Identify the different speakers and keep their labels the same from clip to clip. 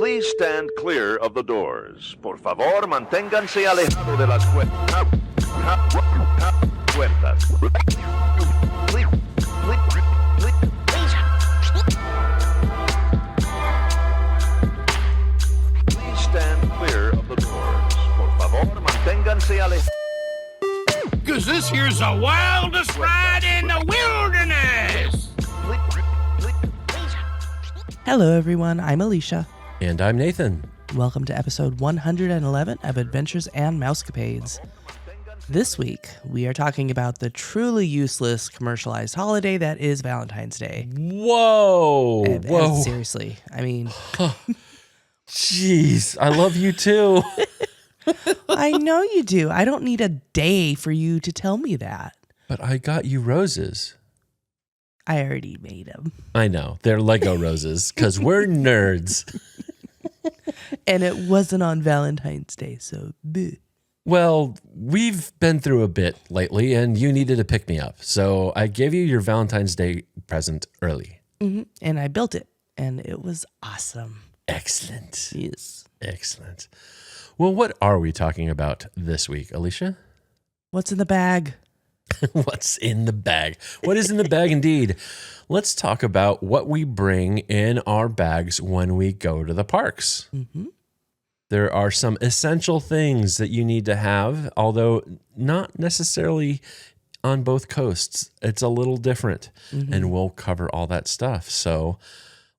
Speaker 1: Please stand clear of the doors. Por favor, manténganse alejado de las puertas. Please stand clear of the doors. Por favor, manténganse alejados.
Speaker 2: Because this here's the wildest ride in the wilderness.
Speaker 3: Hello, everyone. I'm Alicia.
Speaker 4: And I'm Nathan.
Speaker 3: Welcome to episode 111 of Adventures and Mousecapades. This week, we are talking about the truly useless commercialized holiday that is Valentine's Day.
Speaker 4: Whoa.
Speaker 3: And seriously, I mean...
Speaker 4: Jeez, I love you too.
Speaker 3: I know you do. I don't need a day for you to tell me that.
Speaker 4: But I got you roses.
Speaker 3: I already made them.
Speaker 4: I know. They're Lego roses because we're nerds.
Speaker 3: And it wasn't on Valentine's Day, so... bleh.
Speaker 4: Well, we've been through a bit lately and you needed to pick me up. So I gave you your Valentine's Day present early.
Speaker 3: Mm-hmm. And I built it, and it was awesome.
Speaker 4: Excellent.
Speaker 3: Yes.
Speaker 4: Excellent. Well, what are we talking about this week, Alicia?
Speaker 3: What's in the bag?
Speaker 4: What's in the bag? What is in the bag indeed? Let's talk about what we bring in our bags when we go to the parks.
Speaker 3: Mm-hmm.
Speaker 4: There are some essential things that you need to have, although not necessarily on both coasts. It's a little different, and we'll cover all that stuff. So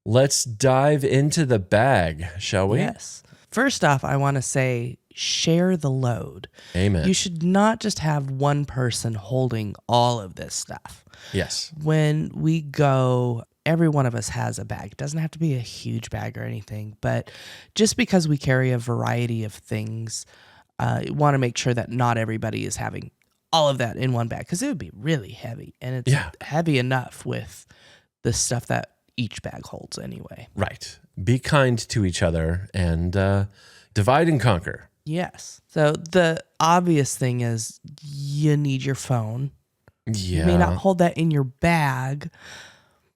Speaker 4: let's dive into the bag, shall we?
Speaker 3: Yes. First off, I want to say share the load.
Speaker 4: Amen.
Speaker 3: You should not just have one person holding all of this stuff.
Speaker 4: Yes.
Speaker 3: When we go, every one of us has a bag. It doesn't have to be a huge bag or anything, but just because we carry a variety of things, you want to make sure that not everybody is having all of that in one bag because it would be really heavy, and it's heavy enough with the stuff that each bag holds anyway.
Speaker 4: Right. Be kind to each other and divide and conquer.
Speaker 3: Yes. So the obvious thing is you need your phone.
Speaker 4: Yeah.
Speaker 3: You may not hold that in your bag,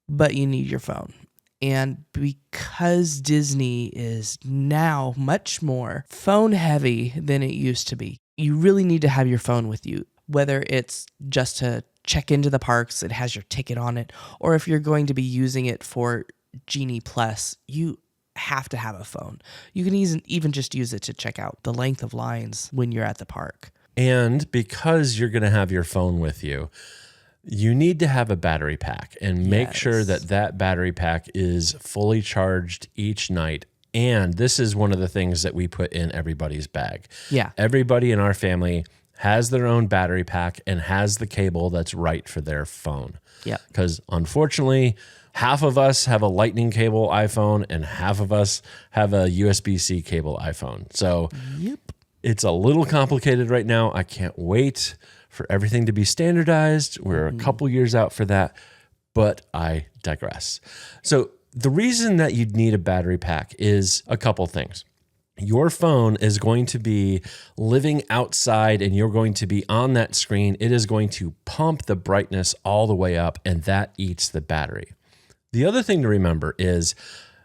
Speaker 3: but you need your phone. And because Disney is now much more phone heavy than it used to be, you really need to have your phone with you, whether it's just to check into the parks, it has your ticket on it, or if you're going to be using it for Genie Plus, you have to have a phone. You can even just use it to check out the length of lines when you're at the park.
Speaker 4: And because you're going to have your phone with you, you need to have a battery pack and make sure that that battery pack is fully charged each night. And this is one of the things that we put in everybody's bag.
Speaker 3: Yeah.
Speaker 4: Everybody in our family has their own battery pack and has the cable that's right for their phone.
Speaker 3: Yeah.
Speaker 4: Because unfortunately, half of us have a lightning cable iPhone and half of us have a USB-C cable iPhone. So it's a little complicated right now. I can't wait for everything to be standardized. We're a couple years out for that, but I digress. So the reason that you'd need a battery pack is a couple things. Your phone is going to be living outside and you're going to be on that screen. It is going to pump the brightness all the way up and that eats the battery. The other thing to remember is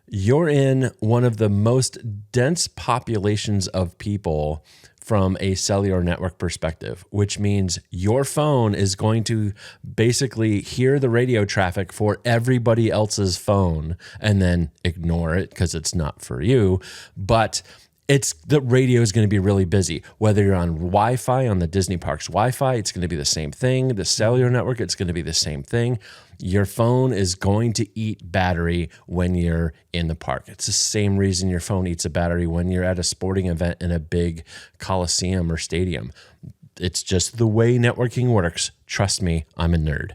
Speaker 4: you're in one of the most dense populations of people from a cellular network perspective, which means your phone is going to basically hear the radio traffic for everybody else's phone and then ignore it because it's not for you. But the radio is going to be really busy. Whether you're on Wi-Fi, on the Disney Parks Wi-Fi, it's going to be the same thing. The cellular network, it's going to be the same thing. Your phone is going to eat battery when you're in the park. It's the same reason your phone eats a battery when you're at a sporting event in a big coliseum or stadium. It's just the way networking works. Trust me, I'm a nerd.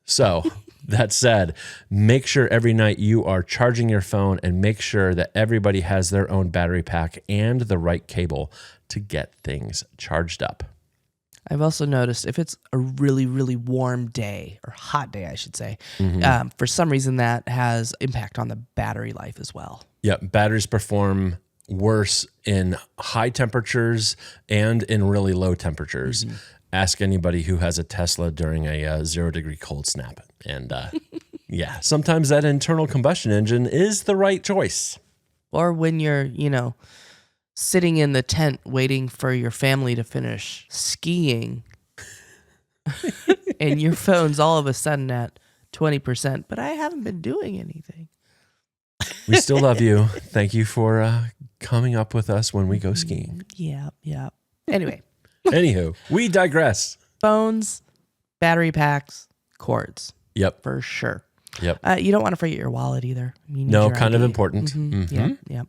Speaker 4: So that said, make sure every night you are charging your phone and make sure that everybody has their own battery pack and the right cable to get things charged up.
Speaker 3: I've also noticed if it's a really, really warm day, or hot day, I should say, for some reason that has impact on the battery life as well.
Speaker 4: Yeah, batteries perform worse in high temperatures and in really low temperatures. Ask anybody who has a Tesla during a 0 degree cold snap. And yeah, sometimes that internal combustion engine is the right choice.
Speaker 3: Or when you're, sitting in the tent waiting for your family to finish skiing and your phone's all of a sudden at 20%, but I haven't been doing anything.
Speaker 4: We still love you. Thank you for coming up with us when we go skiing.
Speaker 3: Yeah. Anyway,
Speaker 4: Anywho, we digress.
Speaker 3: phones, battery packs, cords,
Speaker 4: Yep.
Speaker 3: for sure.
Speaker 4: Yep.
Speaker 3: You don't want to forget your wallet either. You need
Speaker 4: No,
Speaker 3: your
Speaker 4: kind of
Speaker 3: ID.
Speaker 4: important.
Speaker 3: Yep.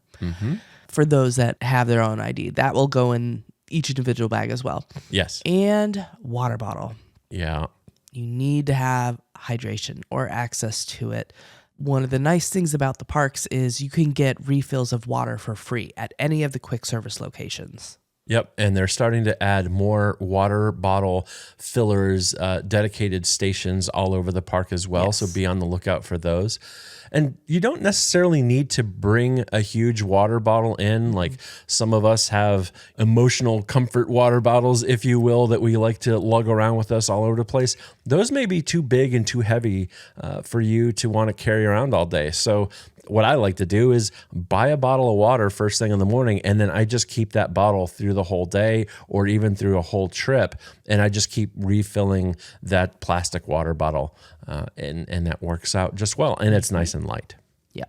Speaker 3: For those that have their own ID, that will go in each individual bag as well.
Speaker 4: Yes.
Speaker 3: And water bottle.
Speaker 4: Yeah.
Speaker 3: You need to have hydration or access to it. One of the nice things about the parks is you can get refills of water for free at any of the quick service locations.
Speaker 4: Yep. And they're starting to add more water bottle fillers, dedicated stations all over the park as well.
Speaker 3: Yes.
Speaker 4: So be on the lookout for those. And you don't necessarily need to bring a huge water bottle in. Like some of us have emotional comfort water bottles, if you will, that we like to lug around with us all over the place. Those may be too big and too heavy for you to want to carry around all day. So what I like to do is buy a bottle of water first thing in the morning, and then I just keep that bottle through the whole day or even through a whole trip, and I just keep refilling that plastic water bottle, and that works out just well, and it's nice and light.
Speaker 3: Yeah.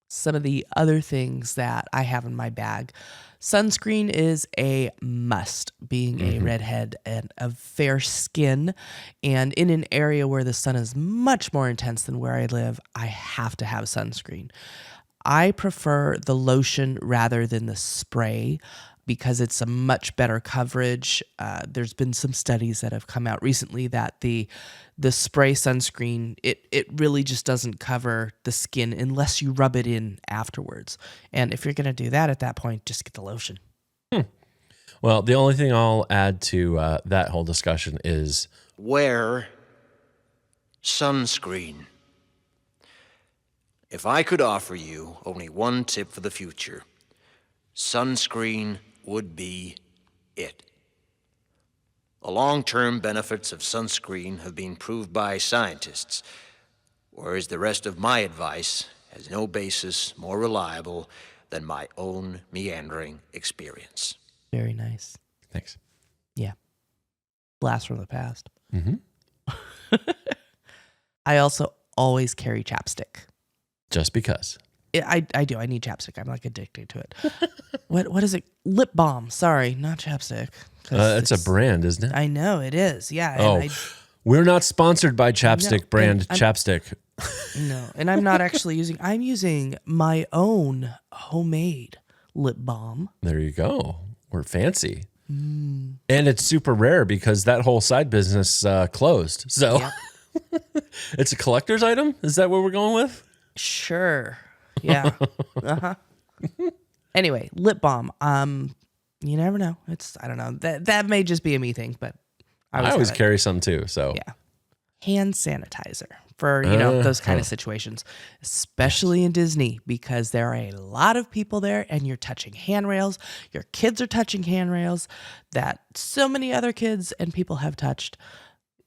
Speaker 3: Some of the other things that I have in my bag. Sunscreen is a must, being a redhead and of fair skin. And in an area where the sun is much more intense than where I live, I have to have sunscreen. I prefer the lotion rather than the spray because it's a much better coverage. There's been some studies that have come out recently that the spray sunscreen, it really just doesn't cover the skin unless you rub it in afterwards. And if you're going to do that at that point, just get the lotion.
Speaker 4: Well, the only thing I'll add to that whole discussion is
Speaker 5: Wear sunscreen. If I could offer you only one tip for the future, sunscreen would be it. The long-term benefits of sunscreen have been proved by scientists, whereas the rest of my advice has no basis more reliable than my own meandering experience.
Speaker 3: Very nice.
Speaker 4: thanks.
Speaker 3: Yeah. Blast from the past.
Speaker 4: Mhm.
Speaker 3: I also always carry chapstick.
Speaker 4: Just because.
Speaker 3: I do. I need chapstick. I'm like addicted to it. What is it? Lip balm. Sorry, not chapstick. 'Cause
Speaker 4: It's a brand, isn't it?
Speaker 3: I know it is. Yeah.
Speaker 4: Oh,
Speaker 3: And
Speaker 4: we're not sponsored by Chapstick
Speaker 3: No,
Speaker 4: brand
Speaker 3: I'm-
Speaker 4: chapstick.
Speaker 3: no, and I'm not actually using. I'm using my own homemade lip balm.
Speaker 4: There you go. We're fancy. And it's super rare because that whole side business closed. So it's a collector's item? Is that what we're going with?
Speaker 3: Sure. Yeah. Anyway, lip balm. You never know. I don't know. That may just be a me thing, but
Speaker 4: I always carry some too. So
Speaker 3: Yeah. Hand sanitizer for, those kind of situations, especially in Disney, because there are a lot of people there and you're touching handrails. Your kids are touching handrails that so many other kids and people have touched.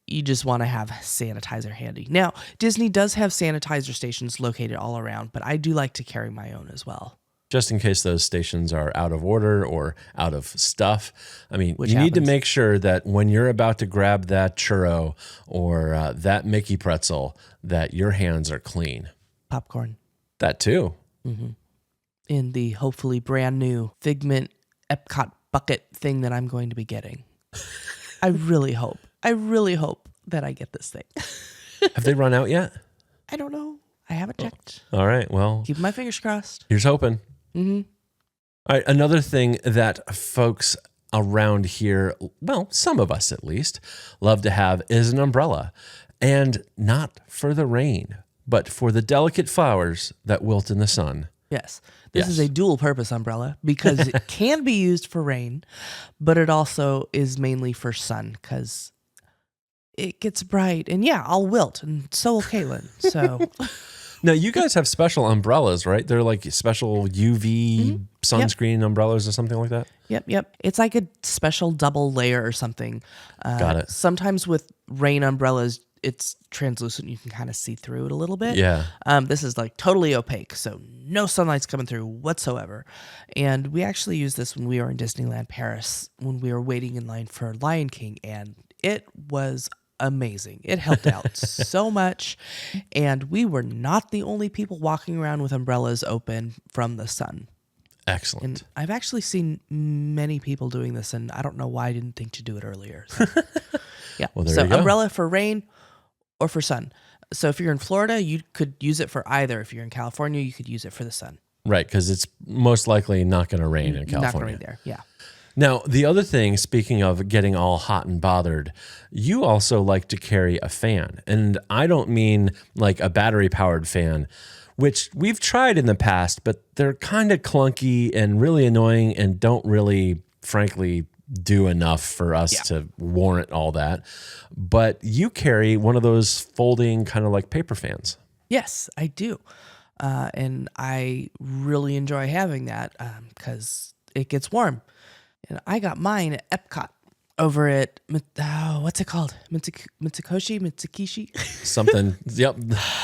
Speaker 3: You just want to have sanitizer handy. Now, Disney does have sanitizer stations located all around, but I do like to carry my own as well.
Speaker 4: just in case those stations are out of order or out of stuff. I mean,
Speaker 3: Which
Speaker 4: you need to
Speaker 3: happens.
Speaker 4: make sure that when you're about to grab that churro or that Mickey pretzel, that your hands are clean.
Speaker 3: Popcorn
Speaker 4: That too.
Speaker 3: in the hopefully brand new Figment Epcot bucket thing that I'm going to be getting. I really hope that I get this thing.
Speaker 4: Have they run out yet?
Speaker 3: I don't know. I haven't checked.
Speaker 4: All right. Well,
Speaker 3: Keep my fingers crossed.
Speaker 4: here's hoping.
Speaker 3: Mm-hmm.
Speaker 4: All right. Another thing that folks around here, well, some of us at least, love to have is an umbrella. And not for the rain, but for the delicate flowers that wilt in the sun.
Speaker 3: Yes. This is
Speaker 4: Yes.
Speaker 3: a dual purpose umbrella because it can be used for rain, but it also is mainly for sun because it gets bright. And yeah, I'll wilt, and so will Caitlin. So
Speaker 4: Now, you guys have special umbrellas, right? They're like special UV sunscreen umbrellas or something like that?
Speaker 3: Yep. It's like a special double layer or something.
Speaker 4: Got it.
Speaker 3: Sometimes with rain umbrellas, it's translucent. You can kind of see through it a little bit.
Speaker 4: Yeah.
Speaker 3: This is like totally opaque, so no sunlight's coming through whatsoever. And we actually used this when we were in Disneyland Paris when we were waiting in line for Lion King, and it was amazing. It helped out so much, and we were not the only people walking around with umbrellas open from the sun.
Speaker 4: Excellent.
Speaker 3: And I've actually seen many people doing this, and I don't know why I didn't think to do it earlier. So, yeah.
Speaker 4: Well, there
Speaker 3: so
Speaker 4: you go.
Speaker 3: umbrella for rain or for sun. So if you're in Florida, you could use it for either. If you're in California, you could use it for the sun.
Speaker 4: Right, because it's most likely not going to rain in
Speaker 3: Not going to
Speaker 4: California.
Speaker 3: rain there. Yeah.
Speaker 4: Now, the other thing, speaking of getting all hot and bothered, you also like to carry a fan. And I don't mean like a battery-powered fan, which we've tried in the past, but they're kind of clunky and really annoying and don't really, frankly, do enough for us to warrant all that. But you carry one of those folding kind of like paper fans.
Speaker 3: Yes, I do. And I really enjoy having that because it gets warm. And I got mine at Epcot over at, what's it called? Mitsukishi?
Speaker 4: Something. Yep.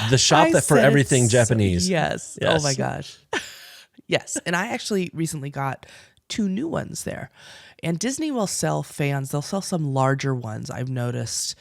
Speaker 4: The shop
Speaker 3: I
Speaker 4: that for
Speaker 3: said it
Speaker 4: everything
Speaker 3: so-
Speaker 4: Japanese.
Speaker 3: Yes.
Speaker 4: Yes.
Speaker 3: Oh my gosh. Yes. And I actually recently got 2 new ones there. And Disney will sell fans. They'll sell some larger ones. I've noticed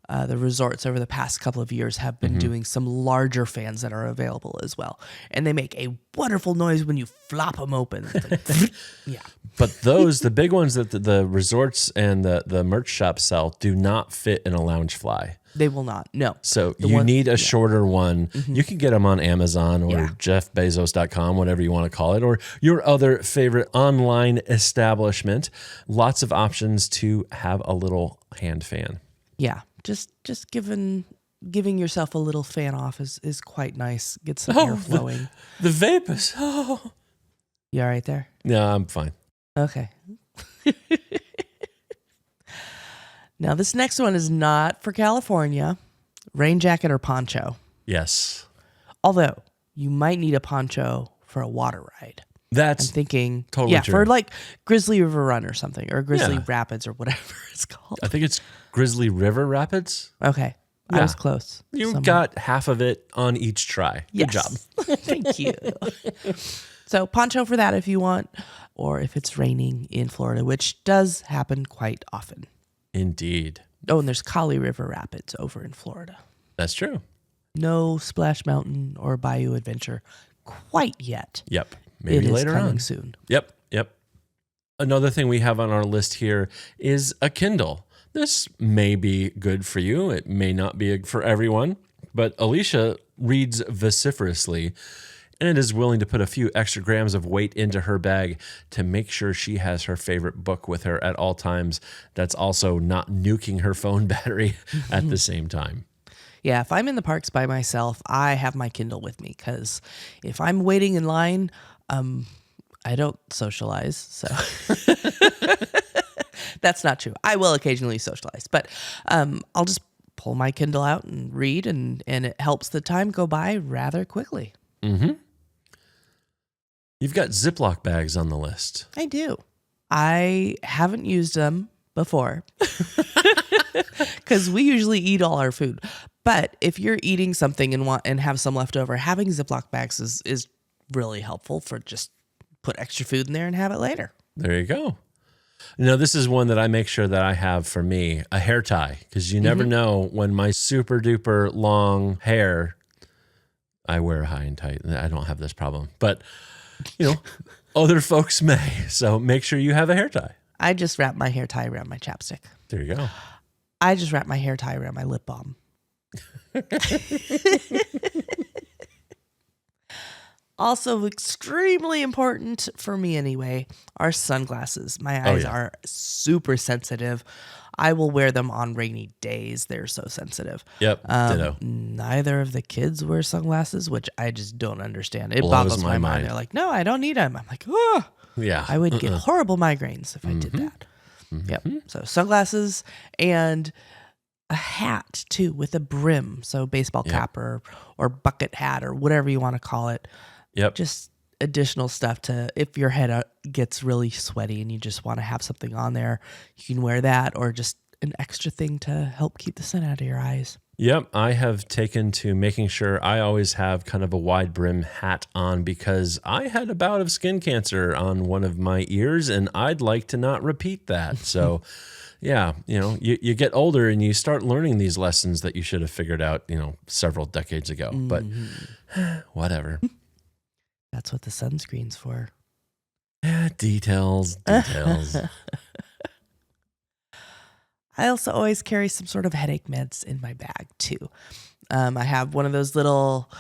Speaker 3: the resorts over the past couple of years have been doing some larger fans that are available as well. And they make a wonderful noise when you flop them open. It's like, yeah.
Speaker 4: But those, the big ones that the resorts and the merch shops sell, do not fit in a lounge fly.
Speaker 3: They will not. No.
Speaker 4: So
Speaker 3: The
Speaker 4: you
Speaker 3: one-
Speaker 4: need a shorter one. You can get them on Amazon or
Speaker 3: Yeah.
Speaker 4: JeffBezos.com, whatever you want to call it, or your other favorite online establishment. Lots of options to have a little hand fan.
Speaker 3: Yeah. Just giving yourself a little fan off is quite nice. Get some air flowing.
Speaker 4: The vapors. Oh.
Speaker 3: You all right there?
Speaker 4: No, I'm fine.
Speaker 3: Okay. Now, this next one is not for California. Rain jacket or poncho.
Speaker 4: Yes.
Speaker 3: Although, you might need a poncho for a water ride. I'm
Speaker 4: That's
Speaker 3: thinking,
Speaker 4: Totally
Speaker 3: yeah,
Speaker 4: true.
Speaker 3: for like Grizzly River Run or something, or Grizzly
Speaker 4: Yeah.
Speaker 3: Rapids or whatever it's called.
Speaker 4: I think it's Grizzly River Rapids.
Speaker 3: Okay. I
Speaker 4: Yeah.
Speaker 3: was close.
Speaker 4: You
Speaker 3: Somewhere.
Speaker 4: got half of it on each try. Good job.
Speaker 3: Thank you. So poncho for that if you want, or if it's raining in Florida, which does happen quite often.
Speaker 4: Indeed.
Speaker 3: Oh, and there's Kali River Rapids over in Florida.
Speaker 4: That's true.
Speaker 3: No Splash Mountain or Bayou Adventure quite yet.
Speaker 4: Yep. Maybe
Speaker 3: It is
Speaker 4: later
Speaker 3: coming
Speaker 4: on.
Speaker 3: soon.
Speaker 4: Yep. Another thing we have on our list here is a Kindle. This may be good for you. It may not be for everyone, but Alicia reads vociferously and is willing to put a few extra grams of weight into her bag to make sure she has her favorite book with her at all times. That's also not nuking her phone battery at the same time.
Speaker 3: Yeah, if I'm in the parks by myself, I have my Kindle with me because if I'm waiting in line, I don't socialize. So that's not true. I will occasionally socialize, but I'll just pull my Kindle out and read, and it helps the time go by rather quickly.
Speaker 4: You've got Ziploc bags on the list.
Speaker 3: I do. I haven't used them before because we usually eat all our food. But if you're eating something and have some left over, having Ziploc bags is really helpful for just put extra food in there and have it later.
Speaker 4: There you go. Now, this is one that I make sure that I have for me, a hair tie, because you never know when my super duper long hair, I wear high and tight. I don't have this problem, but other folks may. So make sure you have a hair tie.
Speaker 3: I just wrap my hair tie around my chapstick.
Speaker 4: There you go.
Speaker 3: I just wrap my hair tie around my lip balm. Also, extremely important for me anyway, are sunglasses. My eyes are super sensitive. I will wear them on rainy days. They're so sensitive.
Speaker 4: Yep. Ditto.
Speaker 3: Neither of the kids wear sunglasses, which I just don't understand. It
Speaker 4: Blows
Speaker 3: boggles
Speaker 4: my
Speaker 3: my mind.
Speaker 4: mind.
Speaker 3: They're like, no, I don't need them. I'm like, oh,
Speaker 4: Yeah.
Speaker 3: I would get horrible migraines if I did that. Yep. So sunglasses and a hat too with a brim. So baseball cap or bucket hat or whatever you want to call it.
Speaker 4: Yep.
Speaker 3: Just additional stuff to, if your head gets really sweaty and you just want to have something on there, you can wear that, or just an extra thing to help keep the sun out of your eyes.
Speaker 4: Yep, I have taken to making sure I always have kind of a wide brim hat on because I had a bout of skin cancer on one of my ears and I'd like to not repeat that. So, yeah, you get older and you start learning these lessons that you should have figured out, several decades ago. But whatever.
Speaker 3: That's what the sunscreen's for.
Speaker 4: Details.
Speaker 3: I also always carry some sort of headache meds in my bag too. I have one of those little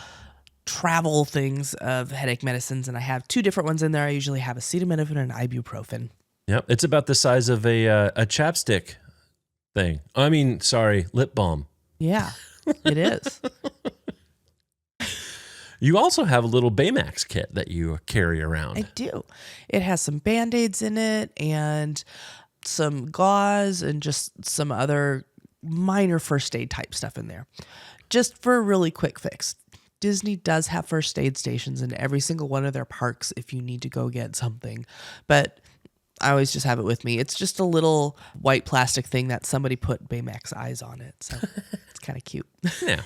Speaker 3: travel things of headache medicines, and I have 2 different ones in there. I usually have acetaminophen and ibuprofen.
Speaker 4: Yep, it's about the size of a chapstick thing. I mean, sorry, lip balm.
Speaker 3: Yeah, it is.
Speaker 4: You also have a little Baymax kit that you carry around.
Speaker 3: I do. It has some Band-Aids in it and some gauze and just some other minor first aid type stuff in there. Just for a really quick fix. Disney does have first aid stations in every single one of their parks if you need to go get something. But I always just have it with me. It's just a little white plastic thing that somebody put Baymax eyes on it. So it's kind of cute.
Speaker 4: Yeah.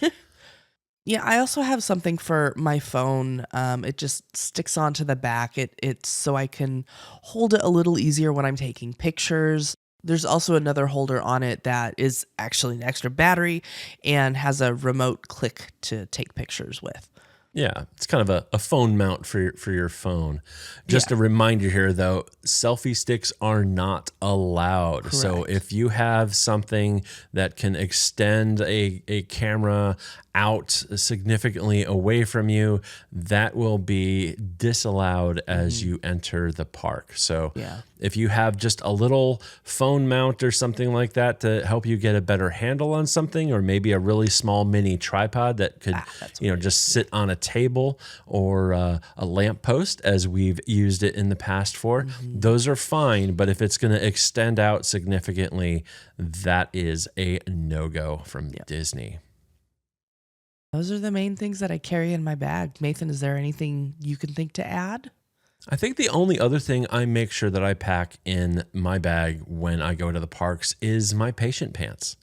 Speaker 3: Yeah, I also have something for my phone. It just sticks onto the back. It's so I can hold it a little easier when I'm taking pictures. There's also another holder on it that is actually an extra battery and has a remote click to take pictures with.
Speaker 4: Yeah, it's kind of a phone mount for your phone. Just a reminder here, though, selfie sticks are not allowed.
Speaker 3: Correct.
Speaker 4: So if you have something that can extend a camera out significantly away from you, that will be disallowed as you enter the park. So if you have just a little phone mount or something like that to help you get a better handle on something, or maybe a really small mini tripod that could, just sit on a table or a lamp post as we've used it in the past for, those are fine. But if it's going to extend out significantly, that is a no-go from Disney.
Speaker 3: Those are the main things that I carry in my bag. Nathan, is there anything you can think to add?
Speaker 4: I think the only other thing I make sure that I pack in my bag when I go to the parks is my patient pants.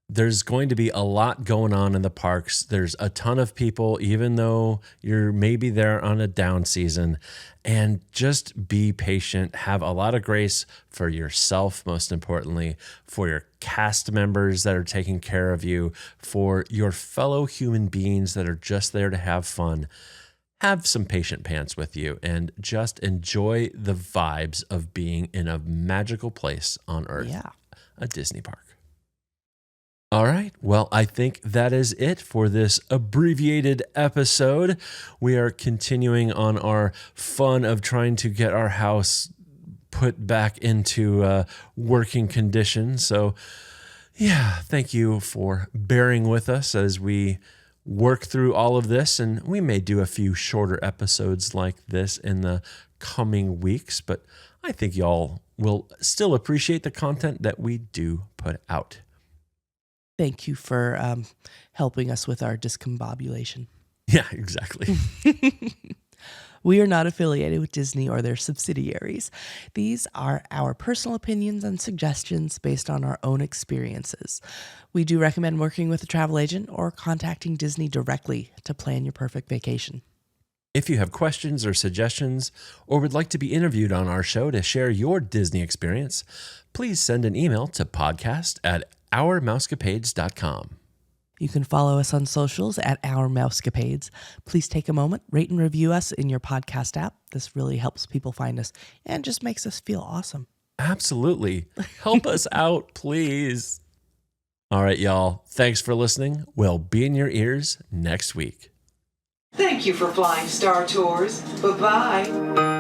Speaker 4: There's going to be a lot going on in the parks. There's a ton of people, even though you're maybe there on a down season. And just be patient. Have a lot of grace for yourself, most importantly, for your cast members that are taking care of you, for your fellow human beings that are just there to have fun. Have some patient pants with you and just enjoy the vibes of being in a magical place on Earth, a Disney park. All right. Well, I think that is it for this abbreviated episode. We are continuing on our fun of trying to get our house put back into working condition. So, thank you for bearing with us as we work through all of this. And we may do a few shorter episodes like this in the coming weeks, but I think y'all will still appreciate the content that we do put out.
Speaker 3: Thank you for helping us with our discombobulation.
Speaker 4: Yeah, exactly.
Speaker 3: We are not affiliated with Disney or their subsidiaries. These are our personal opinions and suggestions based on our own experiences. We do recommend working with a travel agent or contacting Disney directly to plan your perfect vacation.
Speaker 4: If you have questions or suggestions, or would like to be interviewed on our show to share your Disney experience, please send an email to podcast@ourmousecapades.com.
Speaker 3: You can follow us on socials at Our Mousecapades. Please take a moment, rate and review us in your podcast app. This really helps people find us and just makes us feel awesome.
Speaker 4: Absolutely. Help us out, please. All right, y'all. Thanks for listening. We'll be in your ears next week.
Speaker 6: Thank you for flying Star Tours. Bye-bye.